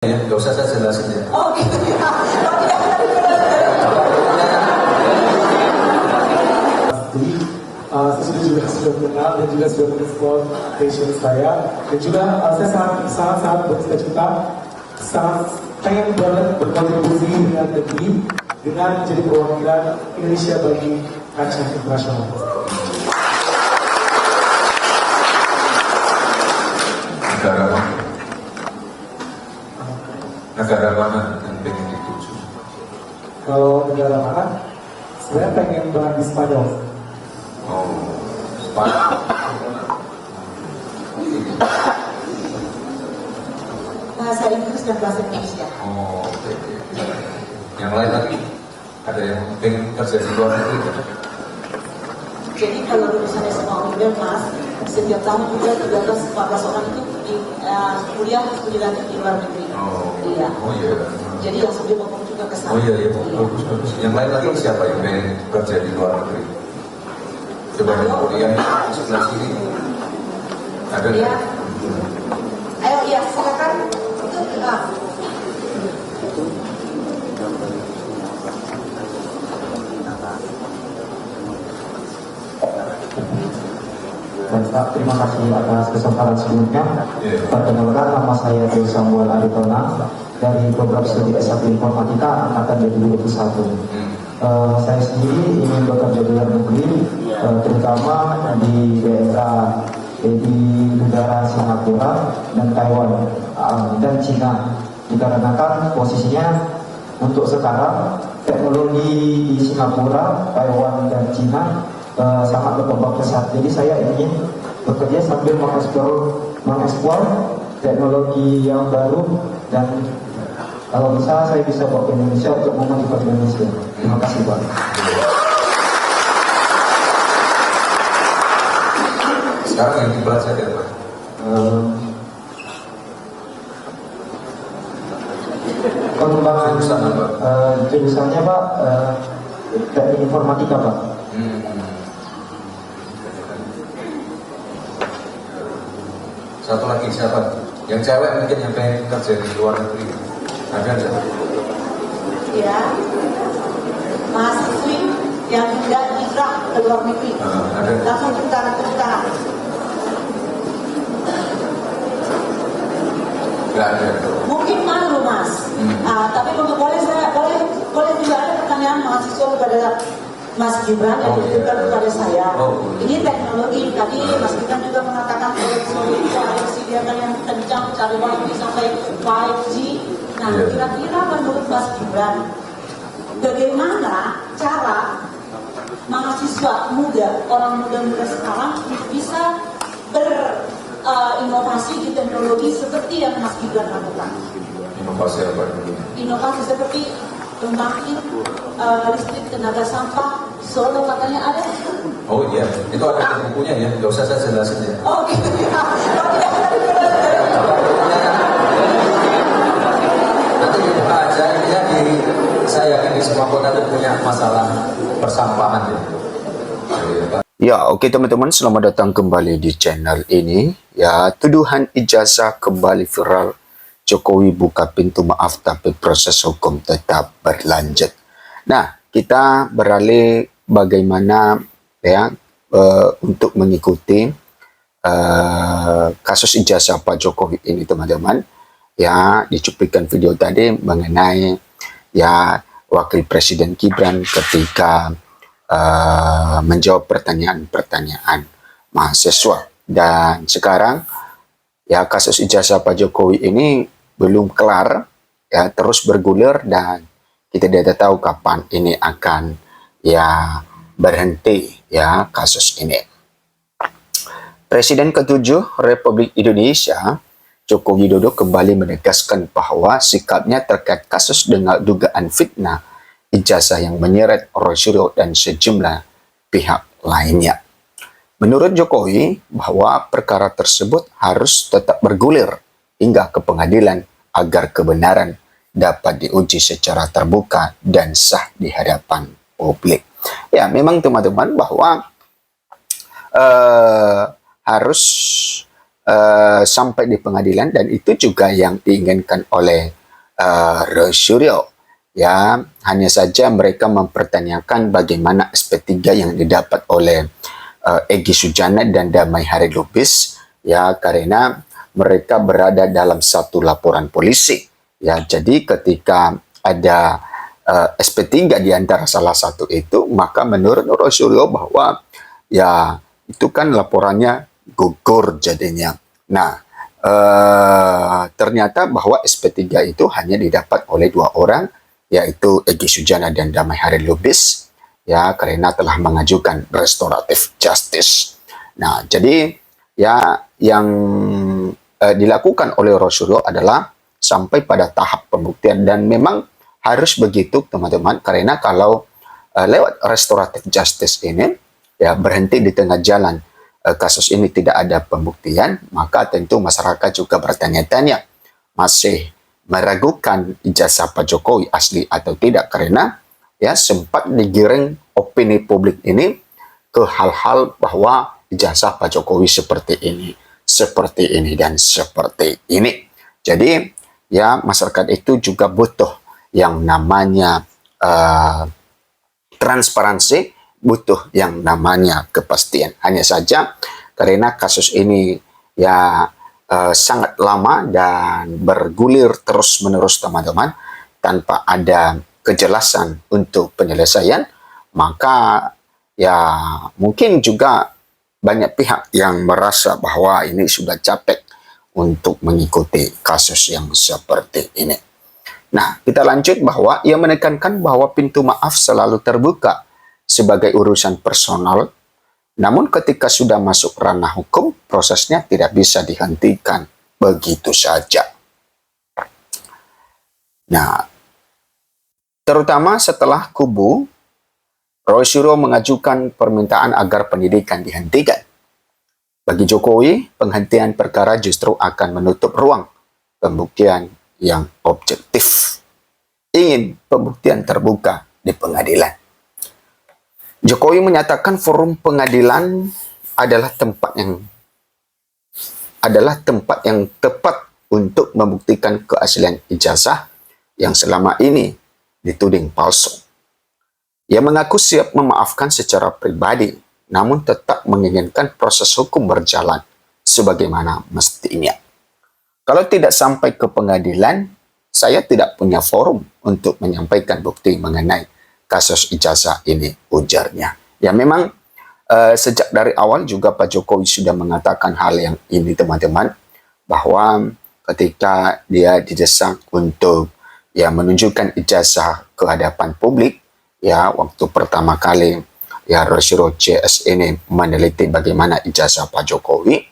Ya, nggak usah saya jelasin ya. Oh gitu ya. Jadi saya sudah mengenal dan juga sudah merespon passion saya, dan juga saya sangat bercita-cita, sangat pengen banget berkontribusi dengan negeri dengan menjadi perwakilan Indonesia bagi kancah internasional. Negara mana? Negara mana yang pengen dituju? Kalau negara mana, saya pengen banget di Spanyol. Oh, Spanyol. Bahasa Inggris dan bahasa Indonesia. Oh, oke. Yang lain lagi? Ada yang pengen kerja di luar negeri? Jadi kalau misalnya sama Oliver Mas, setiap tahun juga 13-14 orang itu di kuliah studian di luar negeri. Oh, Iya. oh iya. Jadi yang sebelum ngomong juga ke sana. Oh iya, bagus, bagus. Yang lain lagi siapa yang pengen kerja di luar negeri? Coba yang kuliah di sebelah sini. Ada nggak? Iya. Ayo, iya, silakan. Pak, terima kasih atas kesempatan sebelumnya. Perkenalkan, nama saya Dewi Samuel Aritona dari program studi S1 Informatika Angkatan 2021. Saya sendiri ingin bekerja di luar negeri, terutama di daerah di negara Singapura dan Taiwan dan Cina. Dikarenakan posisinya untuk sekarang teknologi di Singapura, Taiwan dan Cina sangat berkembang pesat. Jadi saya ingin bekerja sambil mengeksplor teknologi yang baru, dan kalau bisa saya bisa bawa ke Indonesia untuk memajukan Indonesia. Terima kasih Pak. Sekarang yang dipelajari apa? Pengembangan Jurusan apa? jurusannya Pak, teknik informatika Pak. Satu lagi siapa? Yang cewek mungkin yang pengen kerja di luar negeri. Ada nggak? Ya. Mahasiswi yang tidak hijrah ke luar negeri. Ada. Langsung tepuk tangan. Nggak ada. Mungkin malu Mas. Tapi boleh juga ada pertanyaan mahasiswa kepada Mas Gibran yang ditujukan kepada saya. Ini teknologi. Tadi Mas Gibran juga mengatakan proyeksi dia kan yang kencang cari wifi sampai 5G. Nah, kira-kira menurut Mas Gibran, bagaimana cara mahasiswa muda, orang muda-muda sekarang bisa berinovasi di teknologi seperti yang Mas Gibran lakukan? Inovasi apa? Inovasi seperti pembangkit listrik tenaga sampah Solo katanya ada. Oh iya, itu ada di bukunya ya, nggak usah saya jelasin ya. Oh gitu ya. Nanti dibuka aja, intinya saya yakin di semua kota itu punya masalah persampahan ya. Ya, oke teman-teman, selamat datang kembali di channel ini. Ya, tuduhan ijazah kembali viral. Jokowi buka pintu maaf tapi proses hukum tetap berlanjut. Nah, kita beralih bagaimana ya untuk mengikuti kasus ijazah Pak Jokowi ini teman-teman. Ya, dicuplikan video tadi mengenai ya Wakil Presiden Gibran ketika menjawab pertanyaan-pertanyaan mahasiswa. Dan sekarang ya kasus ijazah Pak Jokowi ini belum kelar, ya terus bergulir, dan kita tidak tahu kapan ini akan ya berhenti ya kasus ini. Presiden ke-7 Republik Indonesia Joko Widodo kembali menegaskan bahwa sikapnya terkait kasus dengan dugaan fitnah ijazah yang menyeret Rosyuro dan sejumlah pihak lainnya. Menurut Jokowi, bahwa perkara tersebut harus tetap bergulir hingga ke pengadilan agar kebenaran dapat diuji secara terbuka dan sah di hadapan publik. Ya, memang teman-teman bahwa harus sampai di pengadilan, dan itu juga yang diinginkan oleh Roy Suryo. Ya, hanya saja mereka mempertanyakan bagaimana SP3 yang didapat oleh Egy Sujana dan Damai Harilubis, ya, karena mereka berada dalam satu laporan polisi. Ya, jadi ketika ada SP3 di antara salah satu itu, maka menurut Roy Suryo bahwa ya itu kan laporannya gugur jadinya. Nah, ternyata bahwa SP3 itu hanya didapat oleh 2 orang, yaitu Egy Sujana dan Damai Harilubis, ya, karena telah mengajukan restoratif justice. Nah, jadi ya yang dilakukan oleh Roy Suryo adalah sampai pada tahap pembuktian, dan memang harus begitu teman-teman, karena kalau lewat restoratif justice ini ya berhenti di tengah jalan, kasus ini tidak ada pembuktian, maka tentu masyarakat juga bertanya-tanya, masih meragukan ijazah Pak Jokowi asli atau tidak, karena ya sempat digiring opini publik ini ke hal-hal bahwa ijazah Pak Jokowi seperti ini, dan seperti ini. Jadi ya masyarakat itu juga butuh yang namanya transparansi, butuh yang namanya kepastian. Hanya saja karena kasus ini ya sangat lama dan bergulir terus-menerus teman-teman, tanpa ada kejelasan untuk penyelesaian, maka ya mungkin juga banyak pihak yang merasa bahwa ini sudah capek untuk mengikuti kasus yang seperti ini. Nah, kita lanjut bahwa ia menekankan bahwa pintu maaf selalu terbuka sebagai urusan personal, namun ketika sudah masuk ranah hukum, prosesnya tidak bisa dihentikan begitu saja. Nah, terutama setelah kubu Roy Suryo mengajukan permintaan agar penyidikan dihentikan. Bagi Jokowi, penghentian perkara justru akan menutup ruang pembuktian yang objektif. Ingin pembuktian terbuka di pengadilan. Jokowi menyatakan forum pengadilan adalah tempat yang tepat untuk membuktikan keaslian ijazah yang selama ini dituding palsu. Ia mengaku siap memaafkan secara pribadi, namun tetap menginginkan proses hukum berjalan sebagaimana mestinya. Kalau tidak sampai ke pengadilan, saya tidak punya forum untuk menyampaikan bukti mengenai kasus ijazah ini, ujarnya. Ya memang sejak dari awal juga Pak Jokowi sudah mengatakan hal yang ini teman-teman, bahwa ketika dia didesak untuk ya menunjukkan ijazah ke hadapan publik, ya waktu pertama kali ya Roy Suryo CS ini meneliti bagaimana ijazah Pak Jokowi,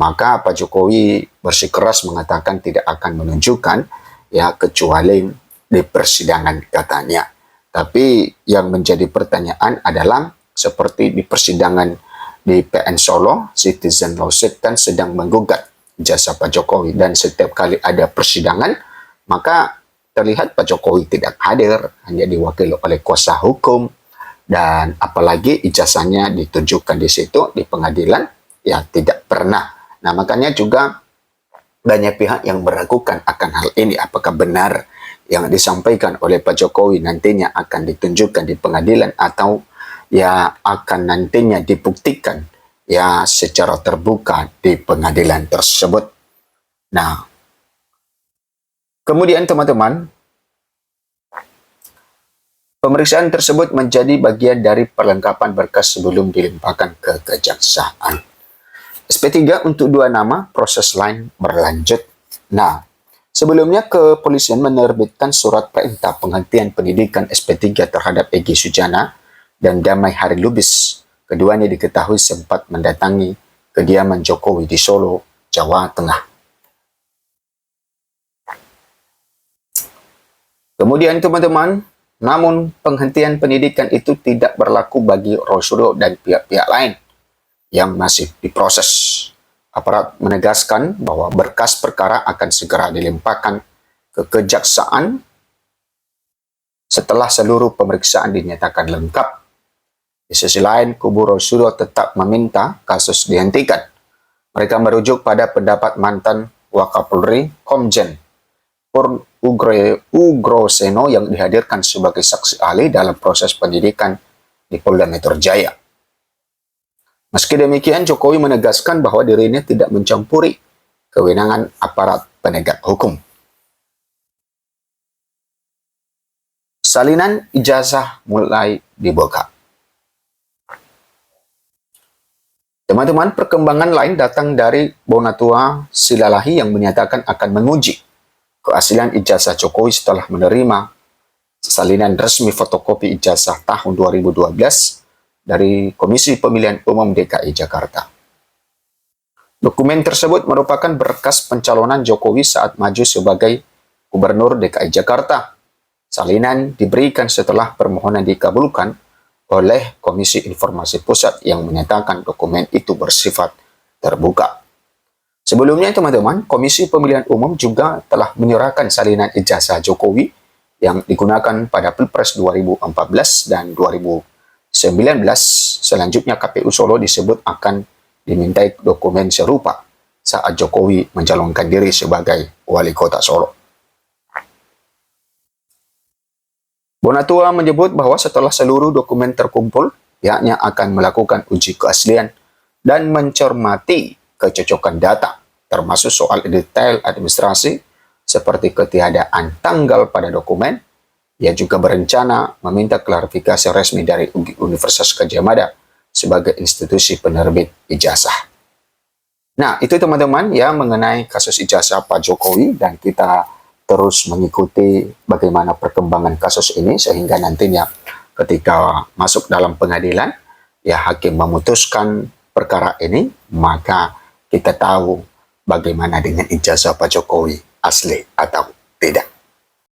maka Pak Jokowi bersikeras mengatakan tidak akan menunjukkan ya kecuali di persidangan katanya. Tapi yang menjadi pertanyaan adalah seperti di persidangan di PN Solo, Citizen Lawsuit kan sedang menggugat ijazah Pak Jokowi, dan setiap kali ada persidangan maka terlihat Pak Jokowi tidak hadir, hanya diwakili oleh kuasa hukum, dan apalagi ijazahnya ditunjukkan di situ di pengadilan ya tidak pernah. Nah, makanya juga banyak pihak yang meragukan akan hal ini, apakah benar yang disampaikan oleh Pak Jokowi nantinya akan ditunjukkan di pengadilan atau ya akan nantinya dibuktikan ya secara terbuka di pengadilan tersebut. Nah, kemudian teman-teman, pemeriksaan tersebut menjadi bagian dari perlengkapan berkas sebelum dilimpahkan ke kejaksaan. SP3 untuk 2 nama, proses lain berlanjut. Nah, sebelumnya kepolisian menerbitkan surat perintah penghentian penyidikan SP3 terhadap Egy Sujana dan Damai Harilubis. Keduanya diketahui sempat mendatangi kediaman Jokowi di Solo, Jawa Tengah. Kemudian teman-teman, namun penghentian penyidikan itu tidak berlaku bagi Roy Suryo dan pihak-pihak lain yang masih diproses. Aparat menegaskan bahwa berkas perkara akan segera dilimpahkan ke kejaksaan setelah seluruh pemeriksaan dinyatakan lengkap. Di sisi lain, kubu Roy Suryo tetap meminta kasus dihentikan. Mereka merujuk pada pendapat mantan Wakapolri Komjen Purn Ugroseno yang dihadirkan sebagai saksi ahli dalam proses penyidikan di Polda Metro Jaya. Meski demikian, Jokowi menegaskan bahwa dirinya tidak mencampuri kewenangan aparat penegak hukum. Salinan ijazah mulai dibuka. Teman-teman, perkembangan lain datang dari Bonatua Silalahi yang menyatakan akan menguji keaslian ijazah Jokowi setelah menerima salinan resmi fotokopi ijazah tahun 2012 dari Komisi Pemilihan Umum DKI Jakarta. Dokumen tersebut merupakan berkas pencalonan Jokowi saat maju sebagai Gubernur DKI Jakarta. Salinan diberikan setelah permohonan dikabulkan oleh Komisi Informasi Pusat yang menyatakan dokumen itu bersifat terbuka. Sebelumnya, teman-teman, Komisi Pemilihan Umum juga telah menyerahkan salinan ijazah Jokowi yang digunakan pada Pilpres 2014 dan 2019. Selanjutnya, KPU Solo disebut akan dimintai dokumen serupa saat Jokowi mencalonkan diri sebagai Wali Kota Solo. Bonatua menyebut bahwa setelah seluruh dokumen terkumpul, pihaknya akan melakukan uji keaslian dan mencermati kecocokan data, termasuk soal detail administrasi seperti ketiadaan tanggal pada dokumen. Ia juga berencana meminta klarifikasi resmi dari Universitas Gadjah Mada sebagai institusi penerbit ijazah. Nah, itu teman-teman ya mengenai kasus ijazah Pak Jokowi, dan kita terus mengikuti bagaimana perkembangan kasus ini sehingga nantinya ketika masuk dalam pengadilan ya hakim memutuskan perkara ini, maka kita tahu bagaimana dengan ijazah Pak Jokowi asli atau tidak.